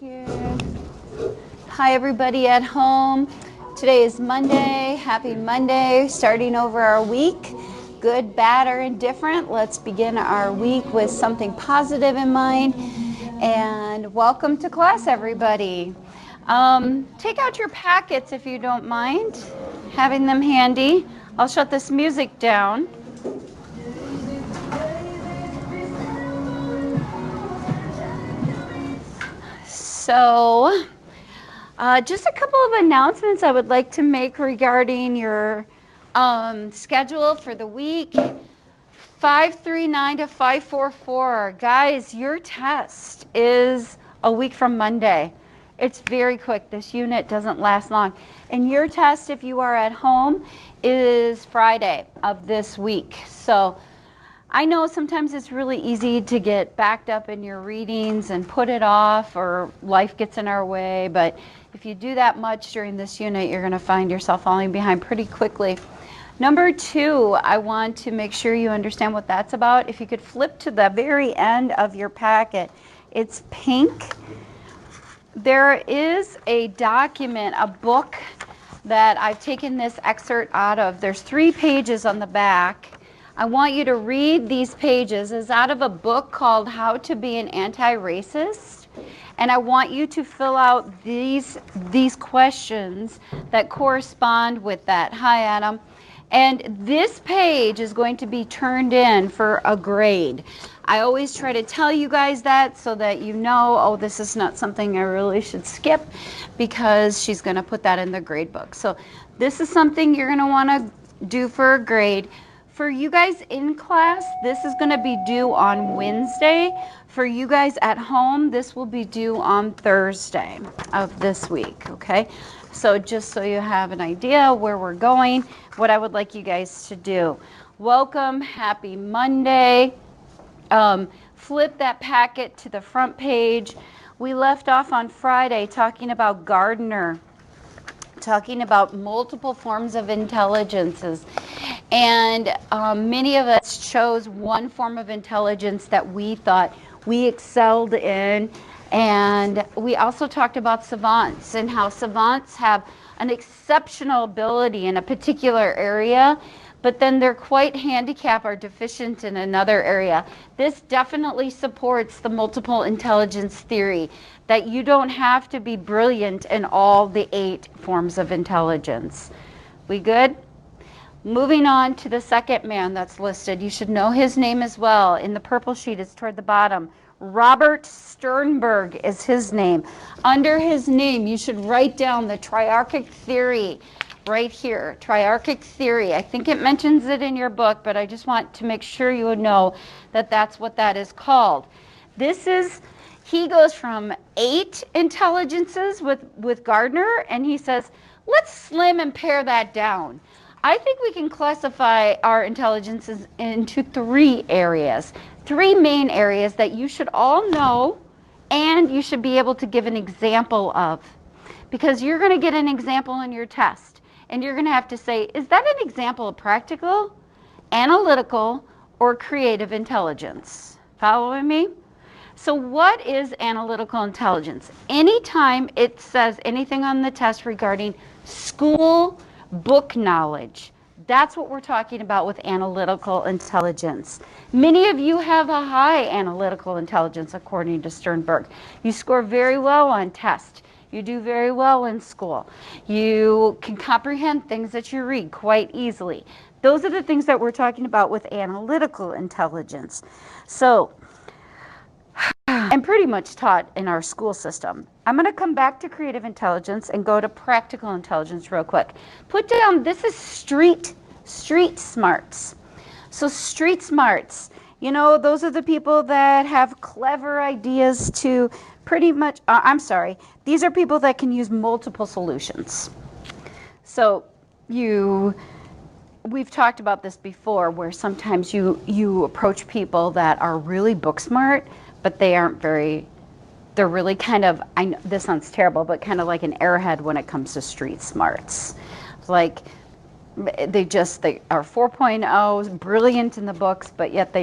here. Hi, everybody at home. Today is Monday. Happy Monday. Starting over our week. Good, bad, or indifferent. Let's begin our week with something positive in mind. And welcome to class, everybody. Take out your packets if you don't mind having them handy. I'll shut this music down. So, just a couple of announcements I would like to make regarding your schedule for the week. 539 to 544. Guys, your test is a week from Monday. It's very quick. This unit doesn't last long. And your test, if you are at home, is Friday of this week. So I know sometimes it's really easy to get backed up in your readings and put it off, or life gets in our way, but if you do that much during this unit, you're going to find yourself falling behind pretty quickly. Number 2, I want to make sure you understand what that's about. If you could flip to the very end of your packet, it's pink. There is a document, a book that I've taken this excerpt out of. There's 3 pages on the back. I want you to read these pages. It's out of a book called How to Be an Anti-Racist. And I want you to fill out these questions that correspond with that. Hi, Adam. And this page is going to be turned in for a grade. I always try to tell you guys that so that you know, oh, this is not something I really should skip, because she's going to put that in the grade book. So this is something you're going to want to do for a grade. For you guys in class, this is going to be due on Wednesday. For you guys at home, this will be due on Thursday of this week, okay? So just so you have an idea where we're going, what I would like you guys to do. Welcome, happy Monday. Flip that packet to the front page. We left off on Friday talking about Gardner, talking about multiple forms of intelligences. And many of us chose one form of intelligence that we thought we excelled in. And we also talked about savants and how savants have an exceptional ability in a particular area, but then they're quite handicapped or deficient in another area. This definitely supports the multiple intelligence theory, that you don't have to be brilliant in all the 8 forms of intelligence. We good? Moving on to the second man that's listed. You should know his name as well. In the purple sheet, it's toward the bottom. Robert Sternberg is his name. Under his name, you should write down the triarchic theory right here. Triarchic theory. I think it mentions it in your book, but I just want to make sure you would know that that's what that is called. He goes from 8 intelligences with Gardner, and he says, let's slim and pare that down. I think we can classify our intelligences into 3 areas, 3 main areas that you should all know and you should be able to give an example of. Because you're going to get an example in your test, and you're going to have to say, is that an example of practical, analytical, or creative intelligence? Following me? So what is analytical intelligence? Anytime it says anything on the test regarding school book knowledge, that's what we're talking about with analytical intelligence. Many of you have a high analytical intelligence, according to Sternberg. You score very well on tests. You do very well in school. You can comprehend things that you read quite easily. Those are the things that we're talking about with analytical intelligence. So, and pretty much taught in our school system. I'm going to come back to creative intelligence and go to practical intelligence real quick. Put down, this is street smarts. So street smarts, you know, those are the people that have clever ideas to pretty much, these are people that can use multiple solutions. So we've talked about this before, where sometimes you approach people that are really book smart, but they're really kind of, I know this sounds terrible, but kind of like an airhead when it comes to street smarts. Like they are 4.0, brilliant in the books, but yet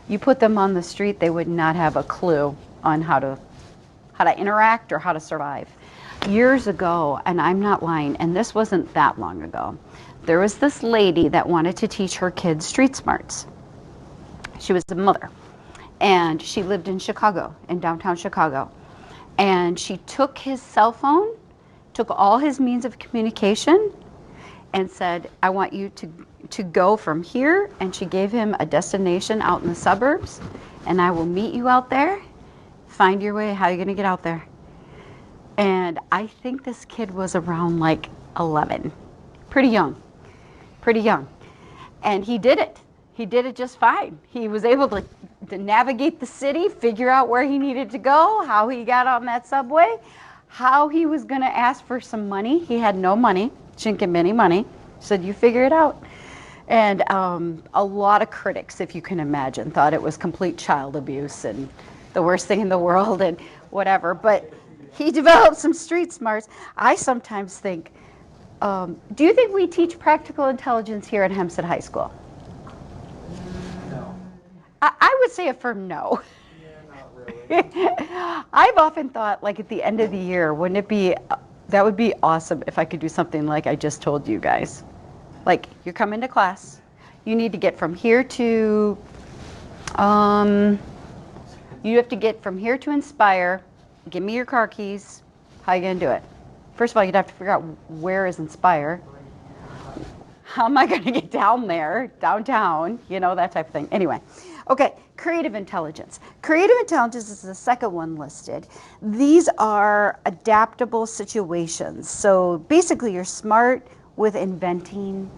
you put them on the street, they would not have a clue on how to how to interact or how to survive. Years ago, and I'm not lying, and this wasn't that long ago, there was this lady that wanted to teach her kids street smarts. She was a mother, and she lived in Chicago, in downtown Chicago. And she took his cell phone, took all his means of communication, and said, I want you to go from here. And she gave him a destination out in the suburbs, and I will meet you out there. Find your way. How are you going to get out there? And I think this kid was around like 11. Pretty young. Pretty young. And he did it. He did it just fine. He was able to navigate the city, figure out where he needed to go, how he got on that subway, how he was going to ask for some money. He had no money. She didn't give him any money. She said, you figure it out. And a lot of critics, if you can imagine, thought it was complete child abuse and the worst thing in the world and whatever. But he developed some street smarts. I sometimes think, do you think we teach practical intelligence here at Hempstead High School? No. I would say a firm no. Yeah, not really. I've often thought, like at the end of the year, wouldn't it be, that would be awesome if I could do something like I just told you guys. Like, you're coming to class, you need to get from here to, you have to get from here to Inspire, give me your car keys, how are you going to do it? First of all, you'd have to figure out where is Inspire. How am I going to get down there, downtown, you know, that type of thing. Anyway, okay, creative intelligence. Creative intelligence is the second one listed. These are adaptable situations. So basically, you're smart with inventing,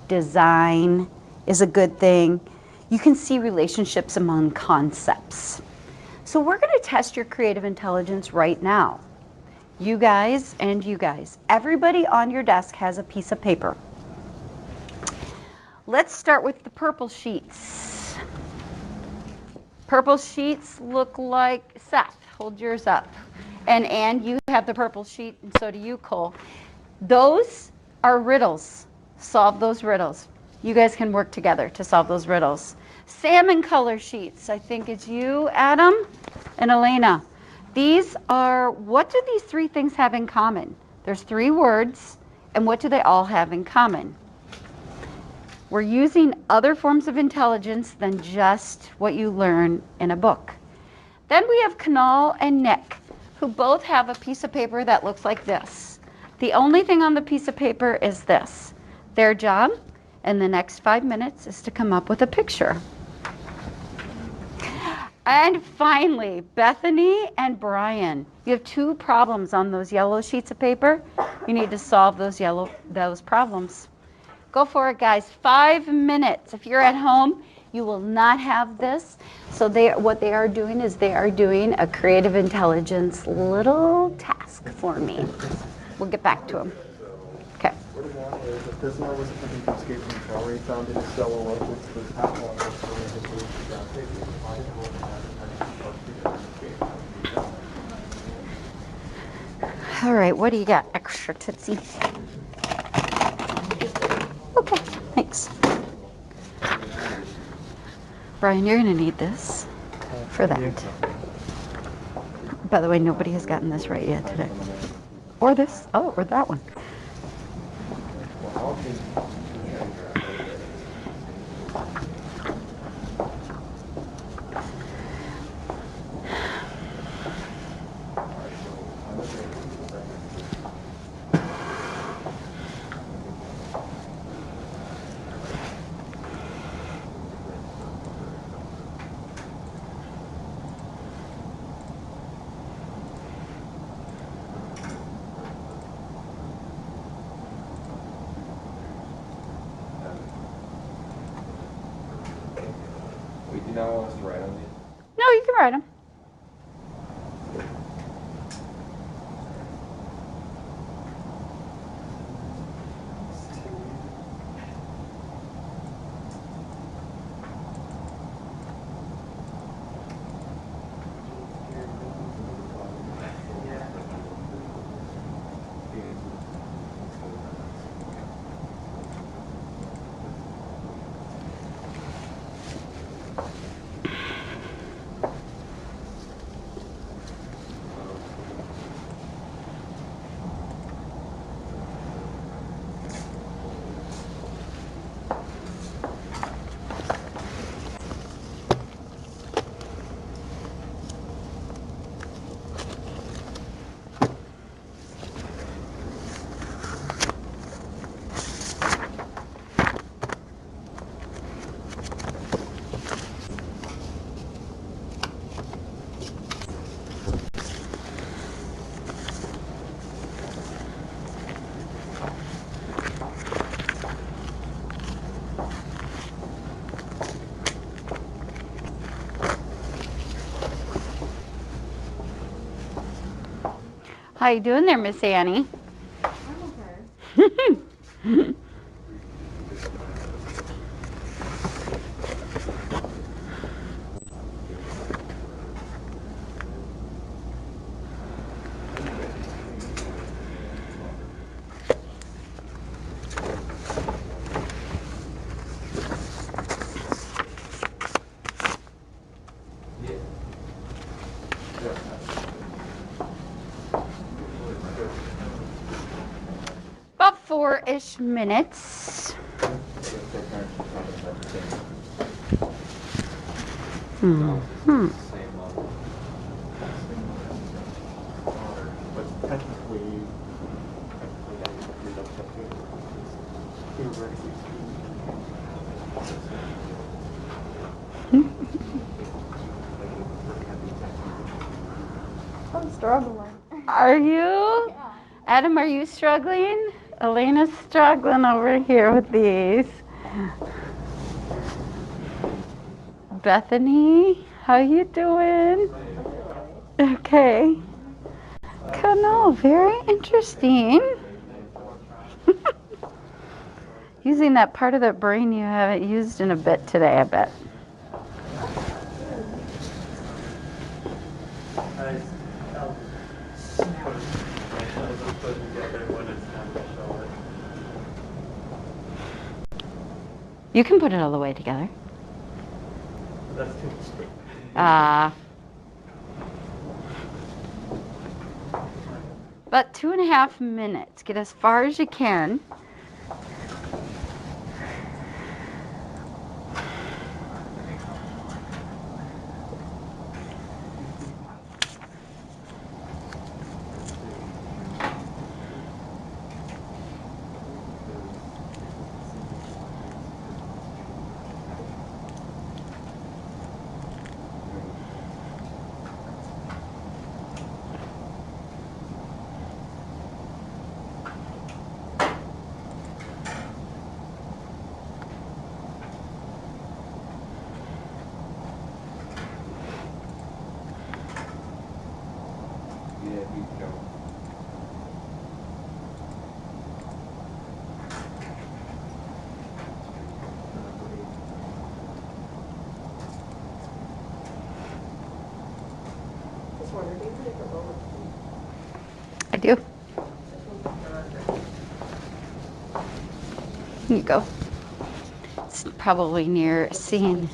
design is a good thing. You can see relationships among concepts. So we're going to test your creative intelligence right now. You guys and you guys. Everybody on your desk has a piece of paper. Let's start with the purple sheets. Purple sheets look like Seth. Hold yours up. And you have the purple sheet, and so do you, Cole. Those are riddles. Solve those riddles. You guys can work together to solve those riddles. Salmon color sheets. I think it's you, Adam, and Elena. These are, what do these three things have in common? There's three words, and what do they all have in common? We're using other forms of intelligence than just what you learn in a book. Then we have Kunal and Nick, who both have a piece of paper that looks like this. The only thing on the piece of paper is this. Their job in the next 5 minutes is to come up with a picture. And finally, Bethany and Brian. You have two problems on those yellow sheets of paper. You need to solve those problems. Go for it, guys. 5 minutes. If you're at home, you will not have this. So what they are doing is they are doing a creative intelligence little task for me. We'll get back to them. Okay. What he wanted is if this one was attempting to escape from trouble, he found in his cellar what was the top one was for his solution to that paper. Find it, work, All right, what do you got, extra Tootsie? Okay, thanks. Brian, you're going to need this for that. By the way, nobody has gotten this right yet today. Or this. Oh, or that one. Wait, do you not want us to write on these? No, you can write them. How you doing there, Miss Annie? I'm okay. About 4-ish minutes. But technically, theoretically I'm struggling. Are you? Adam, are you struggling? Elena's struggling over here with these. Bethany, how you doing? Okay. No, very interesting. Using that part of the brain you haven't used in a bit today, I bet. You can put it all the way together. That's too much. About 2.5 minutes. Get as far as you can. Yeah, you go. Just wondered, do you think the lower I do. Here you go. It's probably near seeing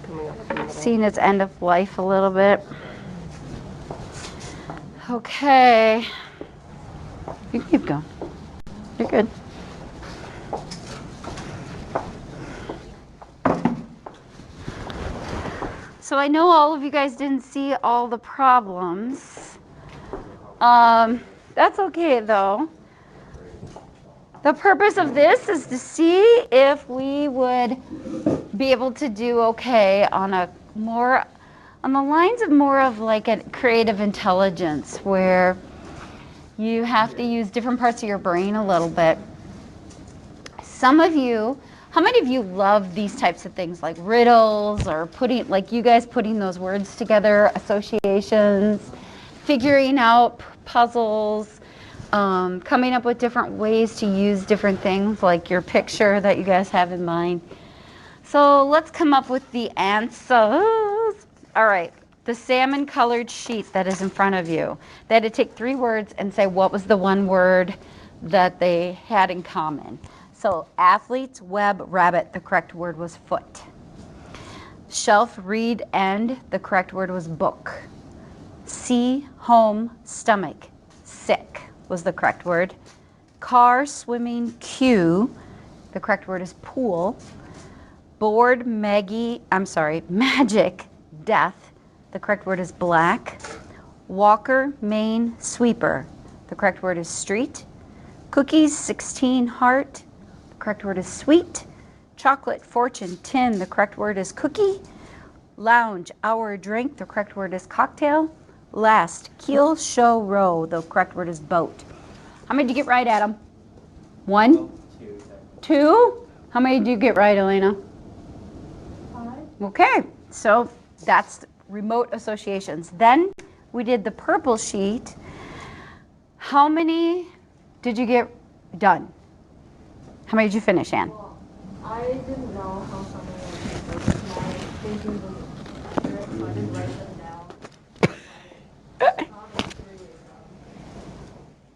its end of life a little bit. Okay. You can keep going. You're good. So I know all of you guys didn't see all the problems. That's okay though. The purpose of this is to see if we would be able to do okay on the lines of more of like a creative intelligence where you have to use different parts of your brain a little bit. Some of you, how many of you love these types of things like riddles or like you guys putting those words together, associations, figuring out puzzles, coming up with different ways to use different things like your picture that you guys have in mind. So let's come up with the answers. All right, the salmon colored sheet that is in front of you. They had to take 3 words and say what was the one word that they had in common. So athletes, web, rabbit, the correct word was foot. Shelf, read, end, the correct word was book. See, home, stomach, sick was the correct word. Car, swimming, queue, the correct word is pool. Board, magic, death, the correct word is black. Walker, main, sweeper, the correct word is street. Cookies, 16, heart, the correct word is sweet. Chocolate, fortune, tin, the correct word is cookie. Lounge, hour, drink, the correct word is cocktail. Last, keel, show, row, the correct word is boat. How many did you get right, Adam? 1? 2? How many did you get right, Elena? 5? Okay, so that's remote associations. Then we did the purple sheet. How many did you get done? How many did you finish, Ann? Well, I didn't know how some of them were. My thinking was accurate, so I didn't write them down.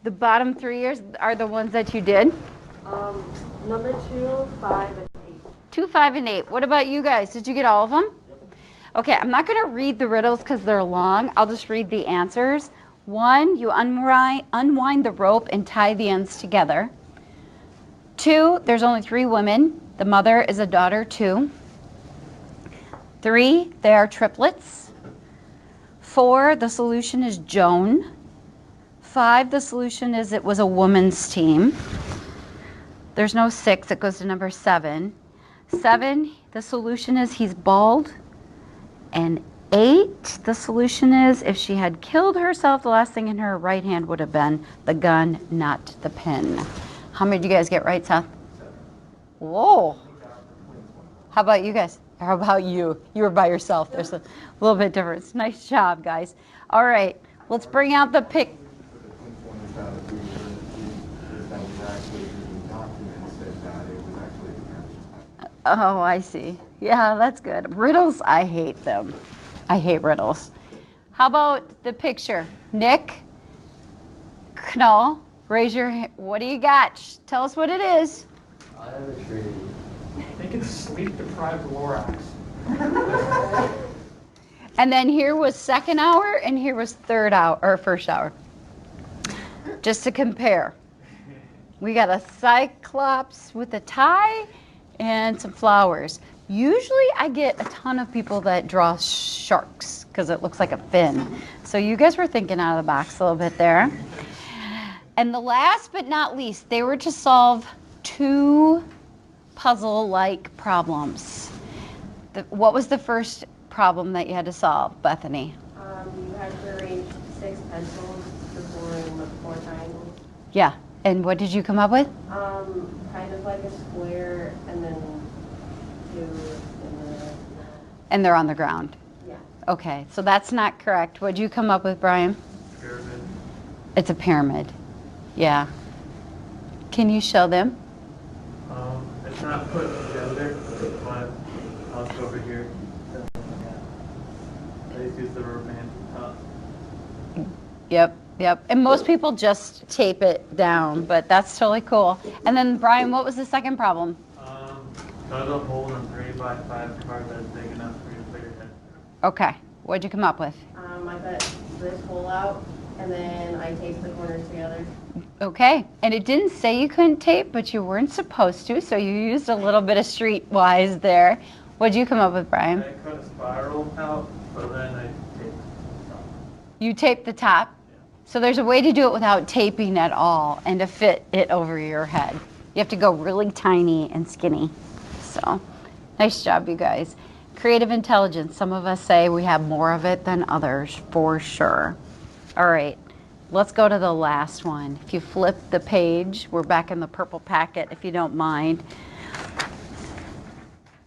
The bottom 3 years are the ones that you did? Number 2, 5, and 8. 2, 5, and 8. What about you guys? Did you get all of them? Okay, I'm not going to read the riddles because they're long. I'll just read the answers. 1, you unwind the rope and tie the ends together. 2, there's only 3 women. The mother is a daughter too. 3, they are triplets. 4, the solution is Joan. 5, the solution is it was a woman's team. There's no 6, it goes to number 7. 7, the solution is he's bald. And 8, the solution is if she had killed herself, the last thing in her right hand would have been the gun, not the pen. How many did you guys get right, Seth? Whoa. How about you guys? How about you? You were by yourself. There's a little bit difference. Nice job, guys. All right, let's bring out the pick. Oh, I see. Yeah, that's good. Riddles, I hate them. I hate riddles. How about the picture? Nick, Knoll, raise your hand. What do you got? Tell us what it is. I have a tree. I think it's sleep-deprived Lorax. And then here was second hour, and here was third hour, or first hour. Just to compare. We got a cyclops with a tie and some flowers. Usually I get a ton of people that draw sharks because it looks like a fin. So you guys were thinking out of the box a little bit there. And the last but not least, they were to solve 2 puzzle-like problems. What was the first problem that you had to solve, Bethany? You had to arrange 6 pencils to form 4 triangles. Yeah, and what did you come up with? Kind of like a square and then 2 in the... And they're on the ground. Yeah. Okay, so that's not correct. What did you come up with, Brian? Pyramid. It's a pyramid. Yeah. Can you show them? It's not put together, but I'll just go over here. I just use the rubber band top. Yep. And most people just tape it down, but that's totally cool. And then, Brian, what was the second problem? Dug a hole in a 3x5 card that's big enough for you to put your head through. Okay, what'd you come up with? I cut this hole out and then I taped the corners together. Okay, and it didn't say you couldn't tape, but you weren't supposed to, so you used a little bit of streetwise there. What'd you come up with, Brian? I cut a spiral out, but then I taped the top. You taped the top. So there's a way to do it without taping at all and to fit it over your head. You have to go really tiny and skinny. So nice job, you guys. Creative intelligence. Some of us say we have more of it than others, for sure. All right, let's go to the last one. If you flip the page, we're back in the purple packet, if you don't mind.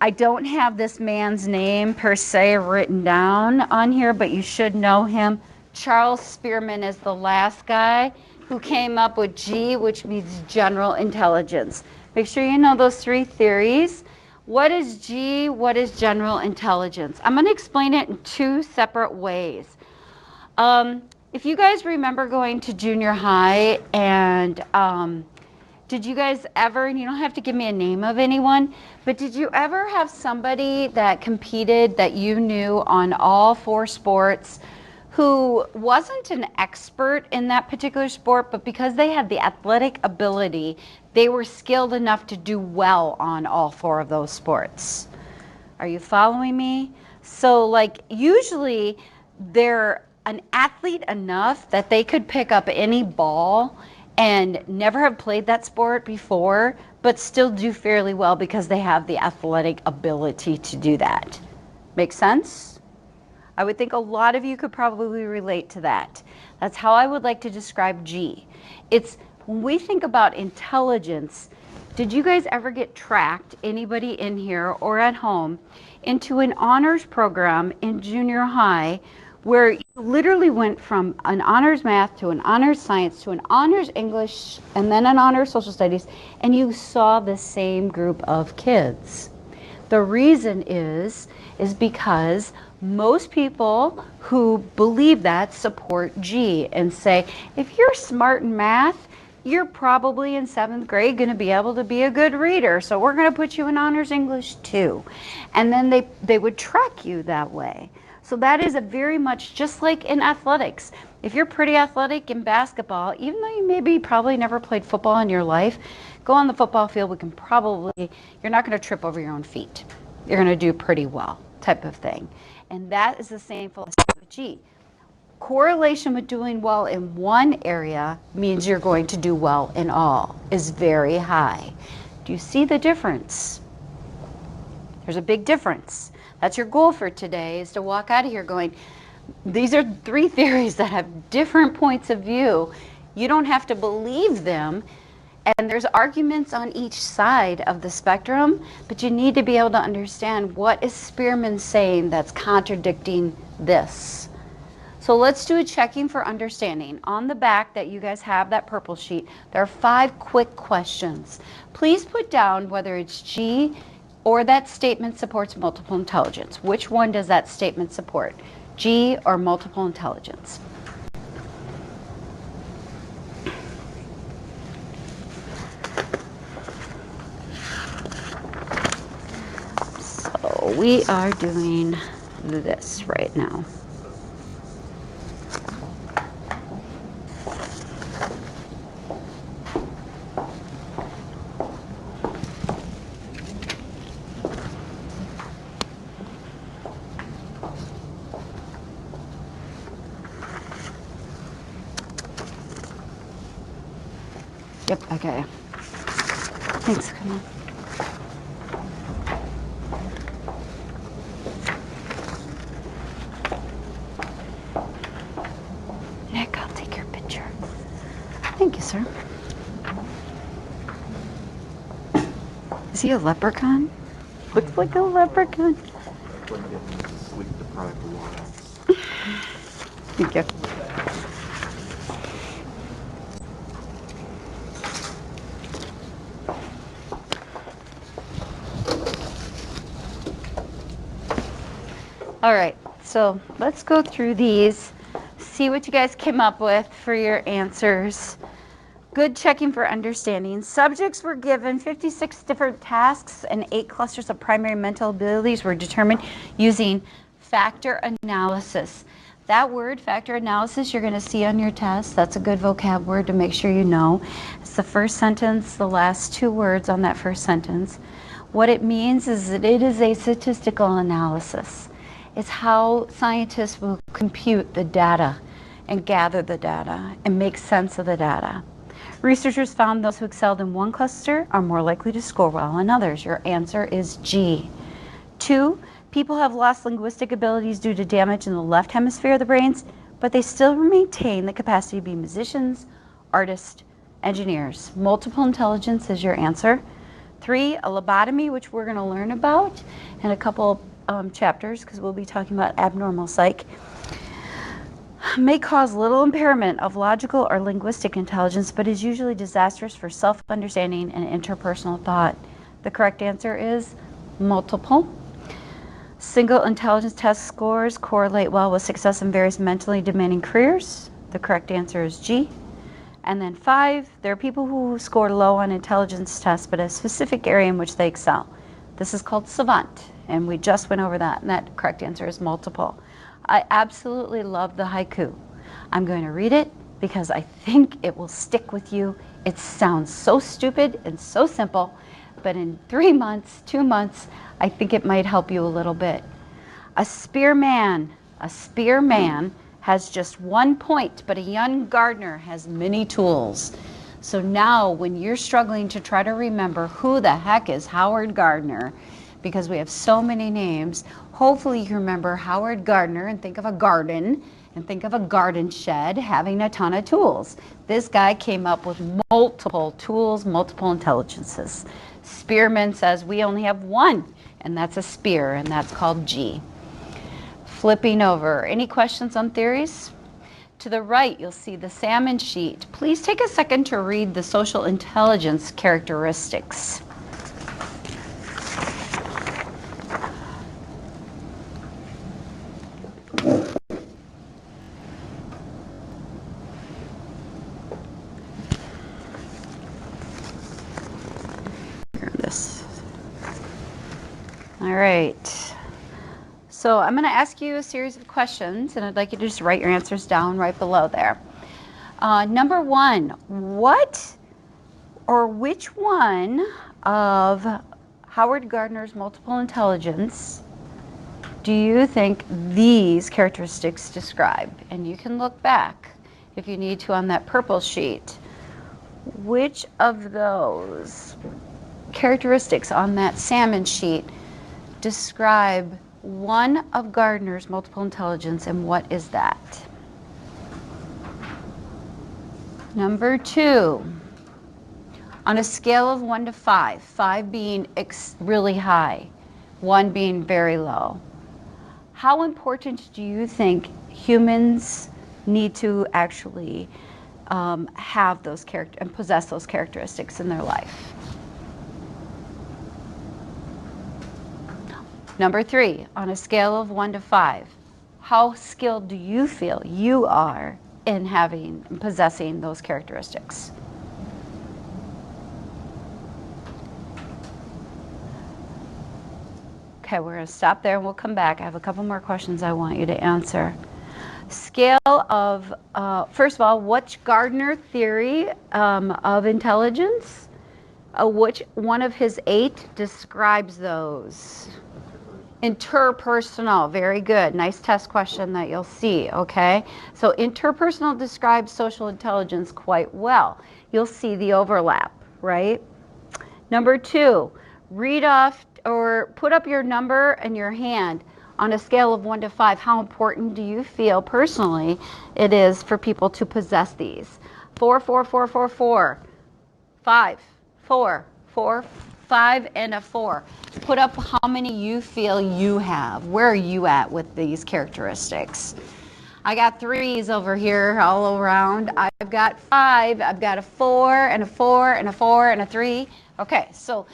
I don't have this man's name per se written down on here, but you should know him. Charles Spearman is the last guy who came up with G, which means general intelligence. Make sure you know those 3 theories. What is G? What is general intelligence? I'm going to explain it in 2 separate ways. If you guys remember going to junior high and did you guys ever, and you don't have to give me a name of anyone, but did you ever have somebody that competed that you knew on all 4 sports who wasn't an expert in that particular sport, but because they had the athletic ability, they were skilled enough to do well on all 4 of those sports? Are you following me? So like usually they're an athlete enough that they could pick up any ball and never have played that sport before, but still do fairly well because they have the athletic ability to do that. Make sense? I would think a lot of you could probably relate to that. That's how I would like to describe G. It's when we think about intelligence, did you guys ever get tracked, anybody in here or at home, into an honors program in junior high where you literally went from an honors math to an honors science to an honors English and then an honors social studies, and you saw the same group of kids. The reason is because most people who believe that support G and say, if you're smart in math, you're probably in 7th grade going to be able to be a good reader. So we're going to put you in honors English too. And then they would track you that way. So that is a very much just like in athletics. If you're pretty athletic in basketball, even though you maybe probably never played football in your life, go on the football field, you're not going to trip over your own feet. You're going to do pretty well, type of thing. And that is the same philosophy with G. Correlation with doing well in one area means you're going to do well in all, is very high. Do you see the difference? There's a big difference. That's your goal for today, is to walk out of here going, these are 3 theories that have different points of view. You don't have to believe them, and there's arguments on each side of the spectrum, but you need to be able to understand, what is Spearman saying that's contradicting this? So let's do a checking for understanding. On the back that you guys have, that purple sheet, there are 5 quick questions. Please put down whether it's G or that statement supports multiple intelligence. Which one does that statement support? G or multiple intelligence? So we are doing this right now. Yep, okay. Thanks, come on. Nick, I'll take your picture. Thank you, sir. Is he a leprechaun? Looks like a leprechaun. Thank you. All right, so let's go through these, see what you guys came up with for your answers. Good checking for understanding. Subjects were given 56 different tasks and 8 clusters of primary mental abilities were determined using factor analysis. That word, factor analysis, you're going to see on your test. That's a good vocab word to make sure you know. It's the first sentence, the last 2 words on that first sentence. What it means is that it is a statistical analysis. It's how scientists will compute the data and gather the data and make sense of the data. Researchers found those who excelled in one cluster are more likely to score well in others. Your answer is G. 2, people have lost linguistic abilities due to damage in the left hemisphere of the brains, but they still maintain the capacity to be musicians, artists, engineers. Multiple intelligence is your answer. 3, a lobotomy, which we're going to learn about in a couple chapters, because we'll be talking about abnormal psych, may cause little impairment of logical or linguistic intelligence, but is usually disastrous for self-understanding and interpersonal thought. The correct answer is multiple. Single intelligence test scores correlate well with success in various mentally demanding careers. The correct answer is G. And then 5, there are people who score low on intelligence tests, but a specific area in which they excel. This is called savant, and we just went over that, and that correct answer is multiple. I absolutely love the haiku. I'm going to read it because I think it will stick with you. It sounds so stupid and so simple, but in 3 months, 2 months, I think it might help you a little bit. A spearman has just 1 point, but a young gardener has many tools. So now when you're struggling to try to remember who the heck is Howard Gardner, because we have so many names, hopefully you remember Howard Gardner and think of a garden and think of a garden shed having a ton of tools. This guy came up with multiple tools, multiple intelligences. Spearman says we only have 1, and that's a spear, and that's called G. Flipping over. Any questions on theories? To the right, you'll see the salmon sheet. Please take a second to read the social intelligence characteristics. This. All right. So I'm going to ask you a series of questions, and I'd like you to just write your answers down right below there. Number one, what or which one of Howard Gardner's multiple intelligence do you think these characteristics describe? And you can look back if you need to on that purple sheet. Which of those characteristics on that salmon sheet describe one of Gardner's multiple intelligence, and what is that? Number two, on a scale of 1 to 5, 5 being really high, 1 being very low, how important do you think humans need to actually have those characteristics and possess those characteristics in their life? Number three, on a scale of 1 to 5, how skilled do you feel you are in having and possessing those characteristics? Okay, we're going to stop there and we'll come back. I have a couple more questions I want you to answer. Scale of, first of all, which Gardner theory of intelligence, which one of his 8 describes those? Interpersonal, very good. Nice test question that you'll see, okay? So interpersonal describes social intelligence quite well. You'll see the overlap, right? Number 2, read off or put up your number and your hand on a scale of 1 to 5. How important do you feel personally it is for people to possess these? 4, 4, 4, 4, 4. 5, 4, 4, 5, and a 4. Put up how many you feel you have. Where are you at with these characteristics? I got 3s over here all around. I've got 5. I've got a 4 and a 4 and a 4 and a 3. Okay, so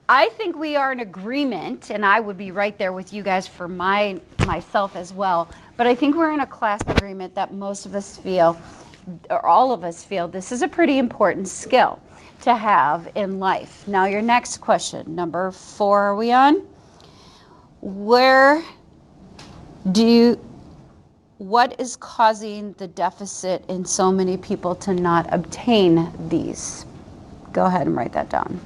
I think we are in agreement, and I would be right there with you guys for myself as well. But I think we're in a class agreement that most of us feel, or all of us feel, this is a pretty important skill to have in life. Now your next question, number 4 are we on? What is causing the deficit in so many people to not obtain these? Go ahead and write that down.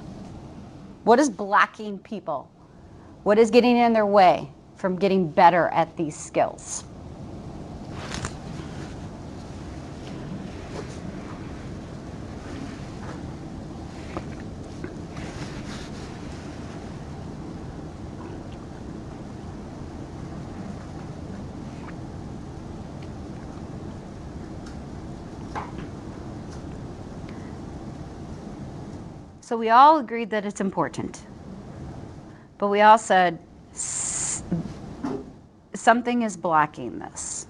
What is blocking people? What is getting in their way from getting better at these skills? So we all agreed that it's important, but we all said something is blocking this.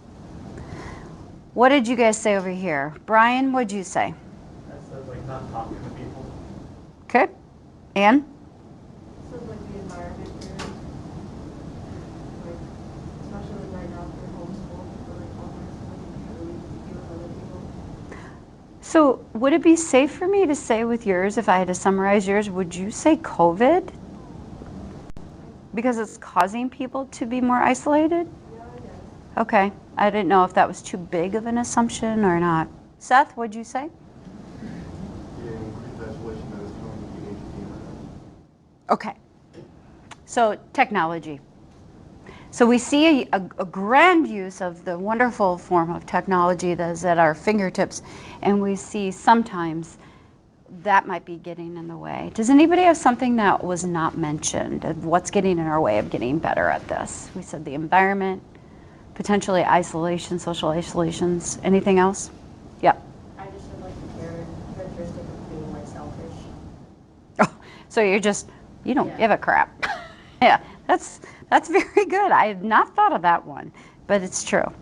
What did you guys say over here? Brian, what did you say? I said, like, not talking to people. Okay. Ann? So like the environment here, like, especially like right now if you're homeschooled, for like all my school, you can't really be with other people. So would it be safe for me to say with yours, if I had to summarize yours, would you say COVID? Because it's causing people to be more isolated? Yeah, I guess. Okay. I didn't know if that was too big of an assumption or not. Seth, what'd you say? Yeah, increased isolation that is going to be entertainment. Okay. So technology. So we see a grand use of the wonderful form of technology that is at our fingertips, and we see sometimes that might be getting in the way. Does anybody have something that was not mentioned of what's getting in our way of getting better at this? We said the environment, potentially isolation, social isolations. Anything else? Yep. I just said like the characteristic of being like selfish. Oh, so you don't Yeah. give a crap. Yeah, that's very good. I had not thought of that one, but it's true.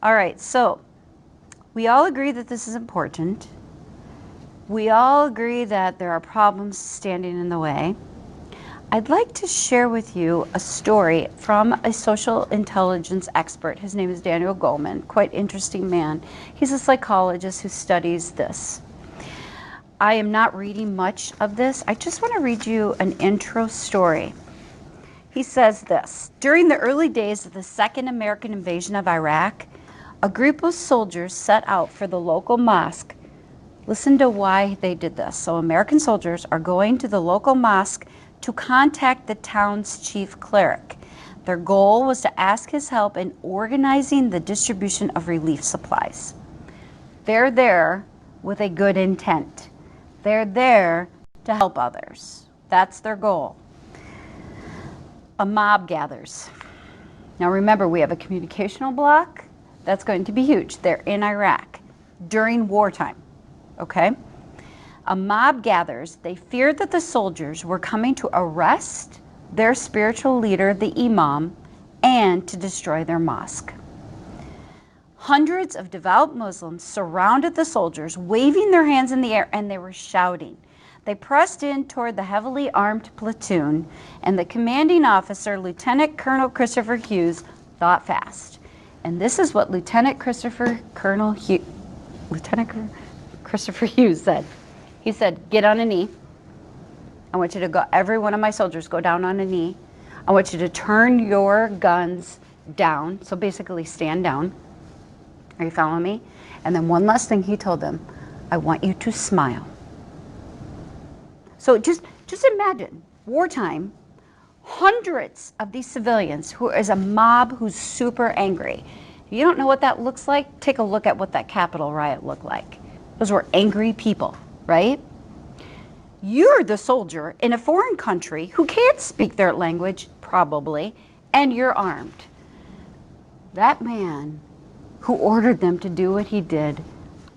All right, so we all agree that this is important. We all agree that there are problems standing in the way. I'd like to share with you a story from a social intelligence expert. His name is Daniel Goleman, quite interesting man. He's a psychologist who studies this. I am not reading much of this. I just want to read you an intro story. He says this: during the early days of the second American invasion of Iraq, a group of soldiers set out for the local mosque. Listen to why they did this. So American soldiers are going to the local mosque to contact the town's chief cleric. Their goal was to ask his help in organizing the distribution of relief supplies. They're there with a good intent. They're there to help others. That's their goal. A mob gathers. Now remember, we have a communicational block. That's going to be huge. They're in Iraq during wartime. Okay? A mob gathers. They feared that the soldiers were coming to arrest their spiritual leader, the imam, and to destroy their mosque. Hundreds of devout Muslims surrounded the soldiers, waving their hands in the air, and they were shouting. They pressed in toward the heavily armed platoon, and the commanding officer, Lieutenant Colonel Christopher Hughes, thought fast. And this is what Lieutenant Christopher Hughes said. He said, get on a knee. I want you to go, every one of my soldiers, go down on a knee. I want you to turn your guns down. So basically stand down. Are you following me? And then one last thing he told them, I want you to smile. So just imagine, wartime, hundreds of these civilians who is a mob who's super angry. If you don't know what that looks like, take a look at what that Capitol riot looked like. Those were angry people, right? You're the soldier in a foreign country who can't speak their language, probably, and you're armed. That man who ordered them to do what he did,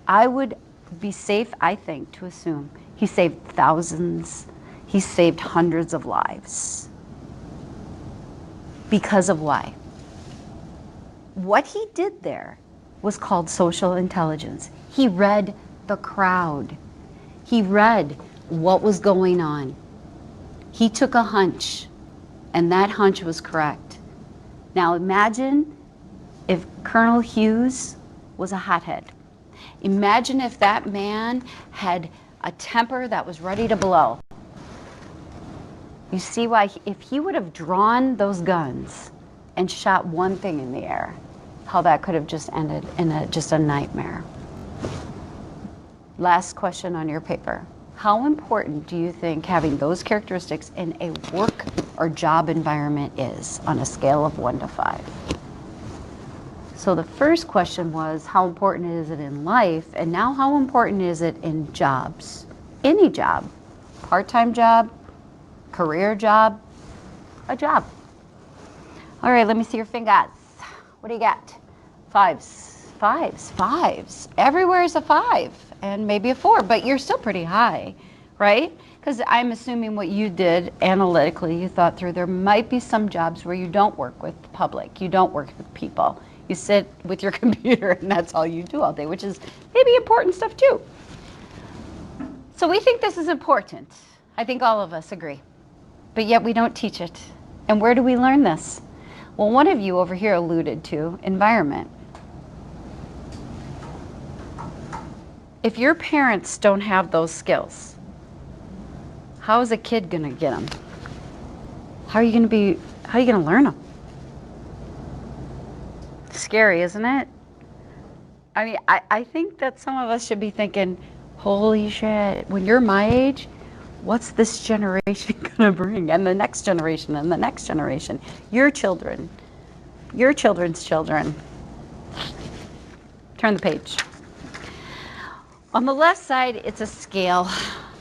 I would be safe, I think, to assume he saved thousands, he saved hundreds of lives. Because of why? What he did there was called social intelligence. He read the crowd. He read what was going on. He took a hunch, and that hunch was correct. Now imagine if Colonel Hughes was a hothead. Imagine if that man had a temper that was ready to blow. You see why, if he would have drawn those guns and shot one thing in the air, how that could have just ended in just a nightmare. Last question on your paper. How important do you think having those characteristics in a work or job environment is on a scale of 1 to 5? So the first question was, how important is it in life? And now, how important is it in jobs? Any job, part-time job, career job, a job. All right, let me see your fingers. What do you got? Fives. Everywhere is a 5 and maybe a 4, but you're still pretty high, right? Because I'm assuming what you did analytically, you thought through, there might be some jobs where you don't work with the public, you don't work with people. You sit with your computer and that's all you do all day, which is maybe important stuff too. So we think this is important. I think all of us agree. But yet we don't teach it. And where do we learn this? Well, one of you over here alluded to environment. If your parents don't have those skills, how is a kid going to get them? How are you going to learn them? Scary, isn't it? I mean, I think that some of us should be thinking, holy shit, when you're my age, what's this generation gonna bring? And the next generation, and the next generation. Your children, your children's children. Turn the page. On the left side, it's a scale.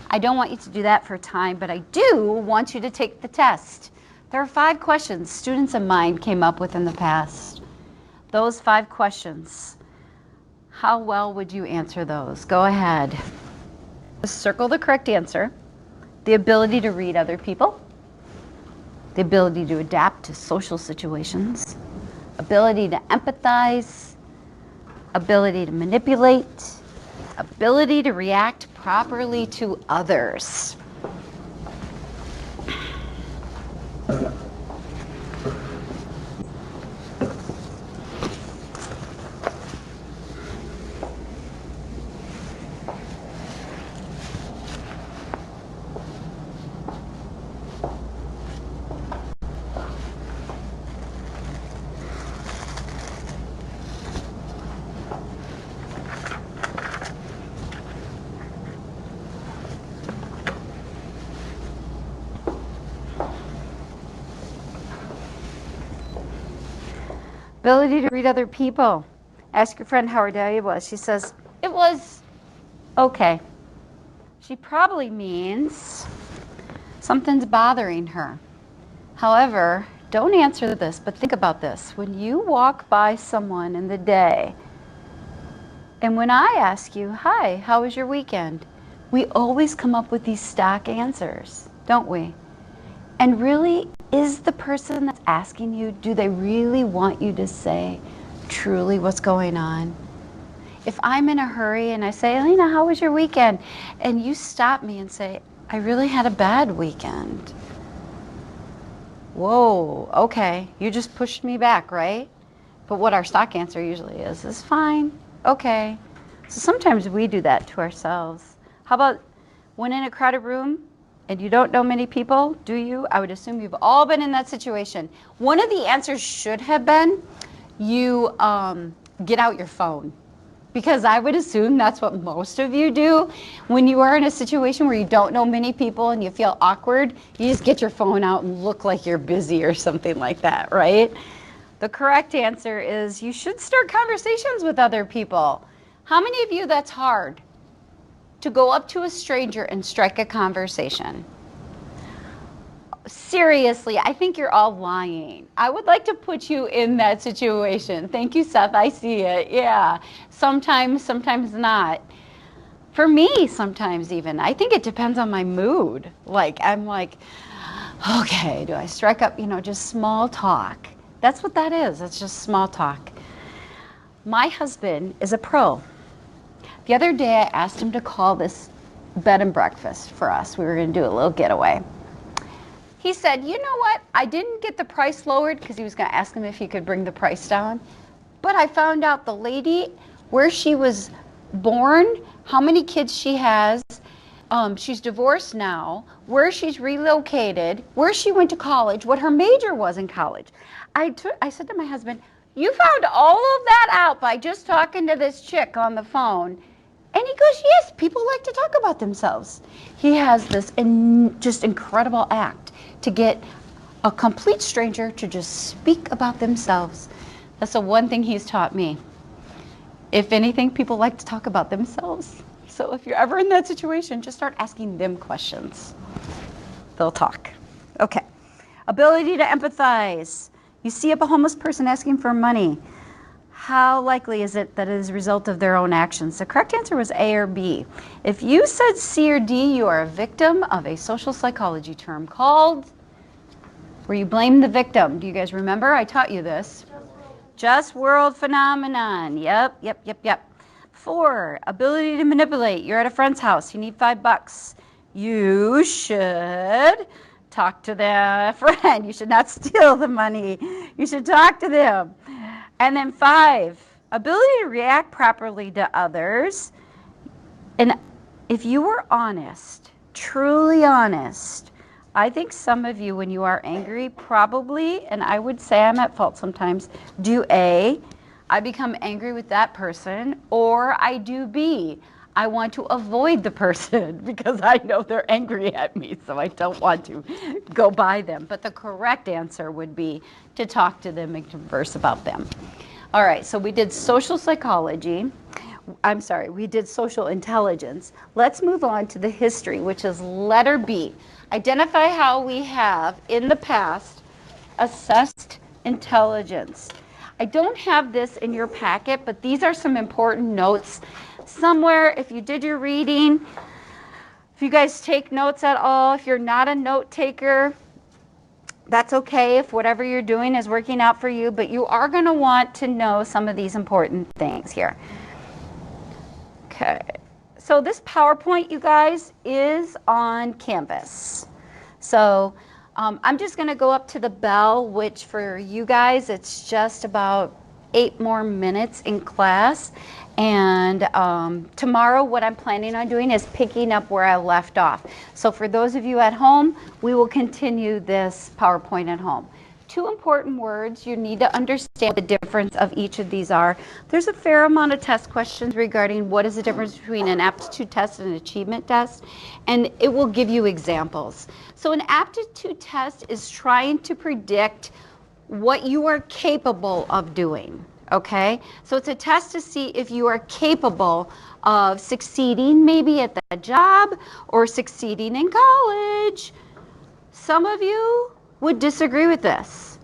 I don't want you to do that for time, but I do want you to take the test. There are 5 questions students of mine came up with in the past. Those 5 questions, how well would you answer those? Go ahead. Circle the correct answer. The ability to read other people. the ability to adapt to social situations, ability to empathize, ability to manipulate, ability to react properly to others. Ability to read other people. Ask your friend how her day was. She says, it was okay. She probably means something's bothering her. However, don't answer this, but think about this. When you walk by someone in the day, and when I ask you, hi, how was your weekend? We always come up with these stock answers, don't we? And really, is the person that's asking you, do they really want you to say truly what's going on? If I'm in a hurry and I say, Elena, how was your weekend? And you stop me and say, I really had a bad weekend. Whoa, okay, you just pushed me back, right? But what our stock answer usually is fine, okay. So sometimes we do that to ourselves. How about when in a crowded room and you don't know many people, do you? I would assume you've all been in that situation. One of the answers should have been you get out your phone. Because I would assume that's what most of you do. When you are in a situation where you don't know many people and you feel awkward, you just get your phone out and look like you're busy or something like that, right? The correct answer is you should start conversations with other people. How many of you that's hard? To go up to a stranger and strike a conversation? Seriously, I think you're all lying. I would like to put you in that situation. Thank you, Seth. I see it. Yeah. Sometimes not. For me, sometimes even. I think it depends on my mood. I'm like, okay, do I strike up, just small talk? That's what that is. It's just small talk. My husband is a pro. The other day, I asked him to call this bed and breakfast for us. We were going to do a little getaway. He said, you know what? I didn't get the price lowered because he was going to ask him if he could bring the price down. But I found out the lady, where she was born, how many kids she has, she's divorced now, where she's relocated, where she went to college, what her major was in college. I said to my husband, you found all of that out by just talking to this chick on the phone. And he goes, yes, people like to talk about themselves. He has this just incredible act to get a complete stranger to just speak about themselves. That's the one thing he's taught me. If anything, people like to talk about themselves. So if you're ever in that situation, just start asking them questions. They'll talk. Okay. Ability to empathize. You see up a homeless person asking for money. How likely is it that it is a result of their own actions? The correct answer was A or B. If you said C or D, you are a victim of a social psychology term called, where you blame the victim. Do you guys remember? I taught you this. Just world phenomenon. Yep. 4, ability to manipulate. You're at a friend's house. You need $5. You should talk to the friend. You should not steal the money. You should talk to them. And then 5, ability to react properly to others. And if you were honest, truly honest, I think some of you, when you are angry, probably, and I would say I'm at fault sometimes, do A, I become angry with that person, or I do B, I want to avoid the person because I know they're angry at me, so I don't want to go by them. But the correct answer would be to talk to them and converse about them. All right, so we did social psychology. We did social intelligence. Let's move on to the history, which is letter B. Identify how we have, in the past, assessed intelligence. I don't have this in your packet, but these are some important notes. Somewhere, if you did your reading, if you guys take notes at all, if you're not a note taker, That's okay if whatever you're doing is working out for you, but you are going to want to know some of these important things here. Okay, so this PowerPoint, you guys, is on Canvas. So I'm just going to go up to the bell, which for you guys, it's just about 8 more minutes in class. And tomorrow, what I'm planning on doing is picking up where I left off. So for those of you at home, we will continue this PowerPoint at home. 2 important words you need to understand the difference of each of these are. There's a fair amount of test questions regarding what is the difference between an aptitude test and an achievement test, and it will give you examples. So an aptitude test is trying to predict what you are capable of doing. Okay, so it's a test to see if you are capable of succeeding maybe at the job or succeeding in college. Some of you would disagree with this.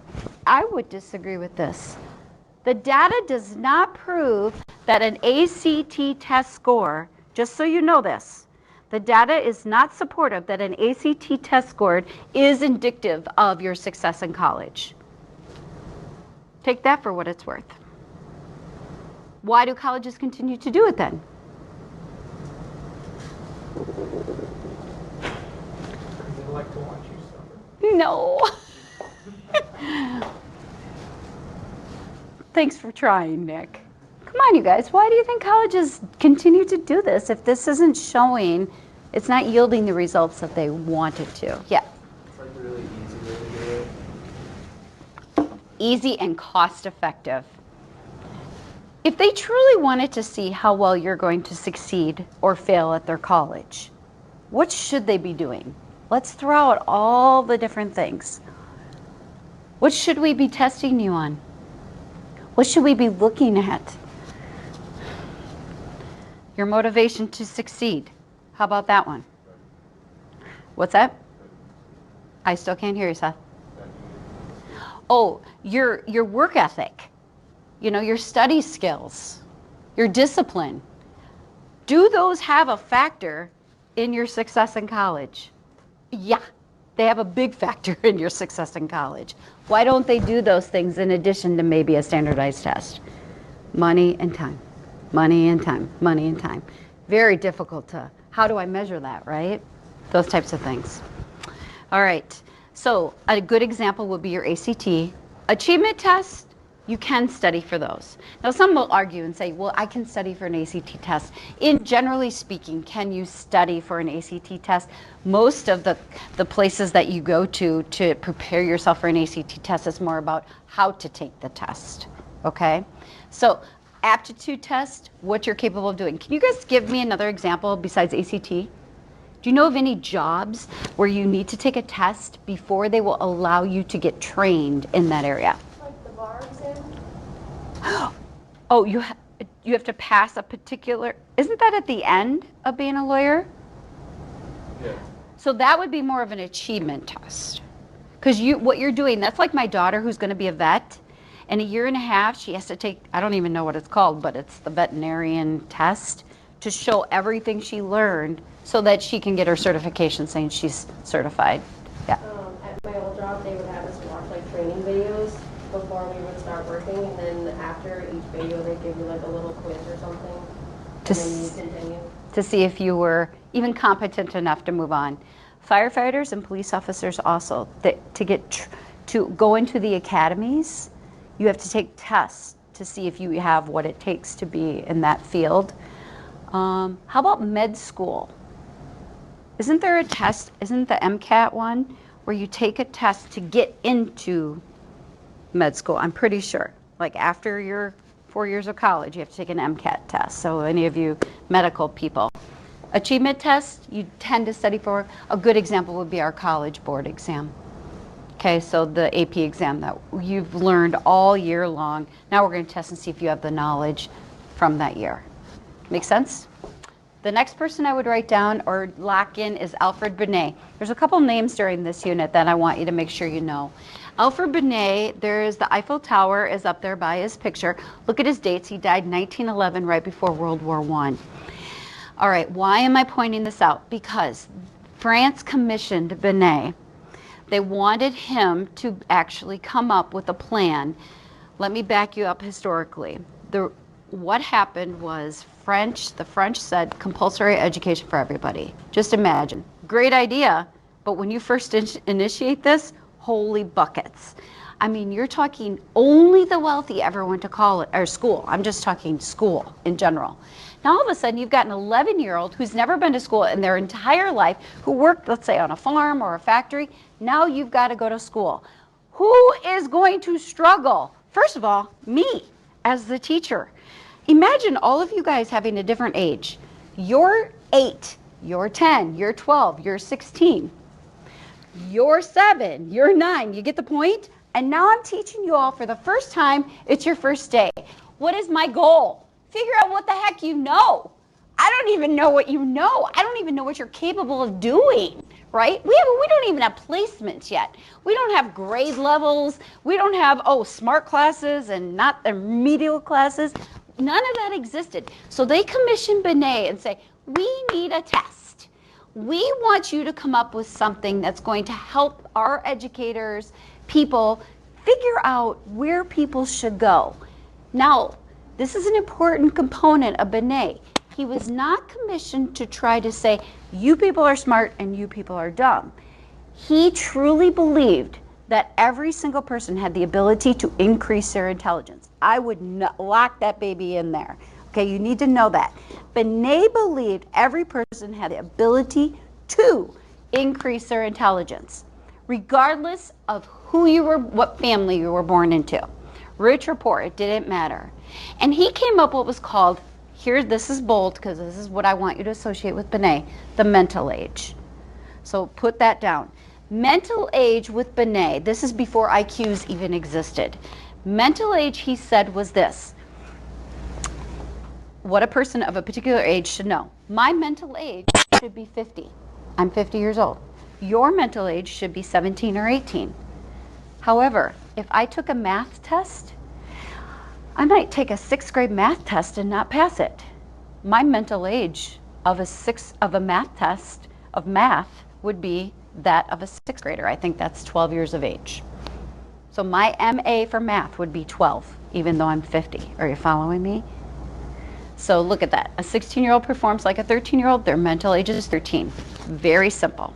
I would disagree with this. The data does not prove that an ACT test score, just so you know this, the data is not supportive that an ACT test score is indicative of your success in college. Take that for what it's worth. Why do colleges continue to do it then? They like to watch you suffer. No. Thanks for trying, Nick. Come on, you guys. Why do you think colleges continue to do this if this isn't showing, it's not yielding the results that they wanted to? Yeah. It's like a really easy way to do it. Easy and cost effective. If they truly wanted to see how well you're going to succeed or fail at their college, what should they be doing? Let's throw out all the different things. What should we be testing you on? What should we be looking at? Your motivation to succeed. How about that one? What's that? I still can't hear you, Seth. Oh, your work ethic. You know, your study skills, your discipline. Do those have a factor in your success in college? Yeah, they have a big factor in your success in college. Why don't they do those things in addition to maybe a standardized test? Money and time, money and time, money and time. Very difficult to, how do I measure that, right? Those types of things. All right, so a good example would be your ACT. Achievement test, you can study for those. Now some will argue and say, well, I can study for an ACT test. In generally speaking, can you study for an ACT test? Most of the places that you go to prepare yourself for an ACT test is more about how to take the test, okay? So aptitude test, what you're capable of doing. Can you guys give me another example besides ACT? Do you know of any jobs where you need to take a test before they will allow you to get trained in that area? Like the bar exam? Oh, you have to pass a particular, isn't that at the end of being a lawyer? Yeah. So that would be more of an achievement test. Because what you're doing, that's like my daughter who's going to be a vet. In a year and a half, she has to take, I don't even know what it's called, but it's the veterinarian test to show everything she learned so that she can get her certification saying she's certified. Yeah. At my old job, they would have us watch like training videos before we would start working, and then after each video, they'd give you like a little quiz or something, To and then you s- continue. to see if you were even competent enough to move on. Firefighters and police officers also, to go into the academies, you have to take tests to see if you have what it takes to be in that field. How about med school? Isn't there a test, isn't the MCAT one, where you take a test to get into med school? I'm pretty sure. Like after your 4 years of college, you have to take an MCAT test. So any of you medical people. Achievement test, you tend to study for. A good example would be our college board exam. Okay, so the AP exam that you've learned all year long. Now we're going to test and see if you have the knowledge from that year. Make sense? The next person I would write down or lock in is Alfred Binet. There's a couple names during this unit that I want you to make sure you know. Alfred Binet, there's the Eiffel Tower is up there by his picture. Look at his dates. He died 1911, right before World War I. All right, why am I pointing this out? Because France commissioned Binet. They wanted him to actually come up with a plan. Let me back you up historically. What happened was the French said compulsory education for everybody. Just imagine. Great idea, but when you first initiate this, holy buckets. I mean, you're talking only the wealthy ever went to college or school. I'm just talking school in general. Now all of a sudden you've got an 11-year-old who's never been to school in their entire life, who worked, let's say, on a farm or a factory. Now you've got to go to school. Who is going to struggle? First of all, me as the teacher. Imagine all of you guys having a different age. You're 8, you're 10, you're 12, you're 16, you're 7, you're 9. You get the point? And now I'm teaching you all for the first time. It's your first day. What is my goal? Figure out what the heck you know. I don't even know what you know. I don't even know what you're capable of doing, right? We don't even have placements yet. We don't have grade levels. We don't have, smart classes and not remedial classes. None of that existed. So they commissioned Benet and say, we need a test. We want you to come up with something that's going to help our educators, people, figure out where people should go. Now, this is an important component of Benet. He was not commissioned to try to say, you people are smart and you people are dumb. He truly believed that every single person had the ability to increase their intelligence. I would lock that baby in there. Okay, you need to know that. Benet believed every person had the ability to increase their intelligence, regardless of who you were, what family you were born into. Rich or poor, it didn't matter. And he came up with what was called, this is bold because this is what I want you to associate with Benet, the mental age. So put that down. Mental age with Benet, this is before IQs even existed. Mental age, he said, was this. What a person of a particular age should know. My mental age should be 50. I'm 50 years old. Your mental age should be 17 or 18. However, if I took a math test, I might take a 6th grade math test and not pass it. My mental age of a math test of math would be that of a 6th grader. I think that's 12 years of age. So my MA for math would be 12, even though I'm 50. Are you following me? So look at that. A 16-year-old performs like a 13-year-old. Their mental age is 13. Very simple.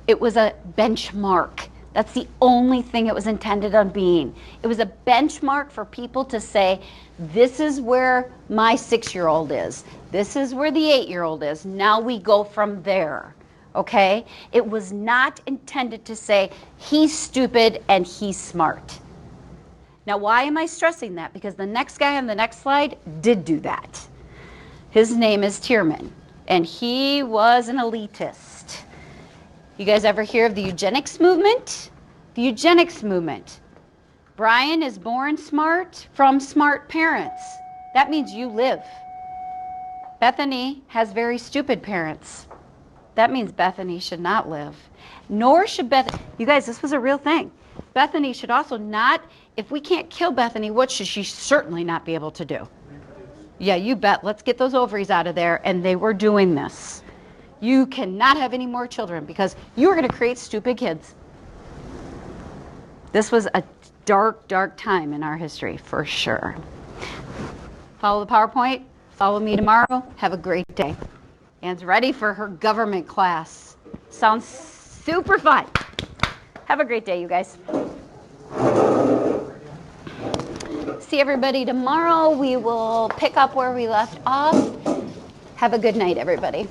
It was a benchmark. That's the only thing it was intended on being. It was a benchmark for people to say, this is where my 6-year-old is. This is where the 8-year-old is. Now we go from there. Okay? It was not intended to say, he's stupid and he's smart. Now, why am I stressing that? Because the next guy on the next slide did do that. His name is Tierman, and he was an elitist. You guys ever hear of the eugenics movement? The eugenics movement. Brian is born smart from smart parents. That means you live. Bethany has very stupid parents. That means Bethany should not live. Nor should Bethany. You guys, this was a real thing. Bethany should also not, if we can't kill Bethany, what should she certainly not be able to do? Yeah, you bet. Let's get those ovaries out of there. And they were doing this. You cannot have any more children because you are going to create stupid kids. This was a dark, dark time in our history, for sure. Follow the PowerPoint. Follow me tomorrow. Have a great day. Anne's ready for her government class. Sounds super fun. Have a great day, you guys. See everybody tomorrow. We will pick up where we left off. Have a good night, everybody.